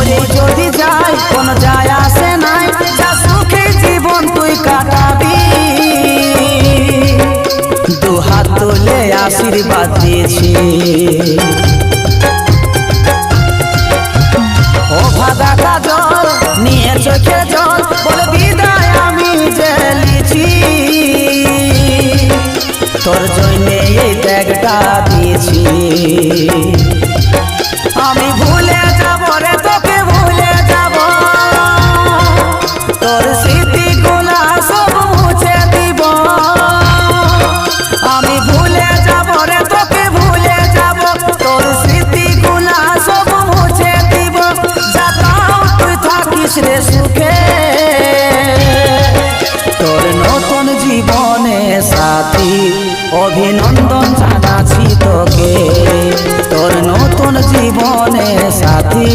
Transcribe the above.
মরে যদি যাই কোন যায় আসে নাই, যা সুখে জীবন তুই কাটাবি। দু হাত তুলে আশীর্বাদ দিয়েছি। ও ভাদা কাজল নিয়ে চোখে জল বলে বিদায় আমি জেলেছি। তোর জন্যে এই ব্যাগটা দিয়েছি। আমি ভুলে যাব রে তোকে ভুলে যাব, তোর স্মৃতিগুলা সব মুছে দিব। আমি ভুলে যাব রে তোকে ভুলে যাব, তোর স্মৃতিগুলা সব মুছে দিব। যাতাও তুই থাকিস রে সুখে, তোর নতুন জীবনে সাথী অভিনন্দন জানাচ্ছি তোকে। তোর নতুন জীবনে সাথী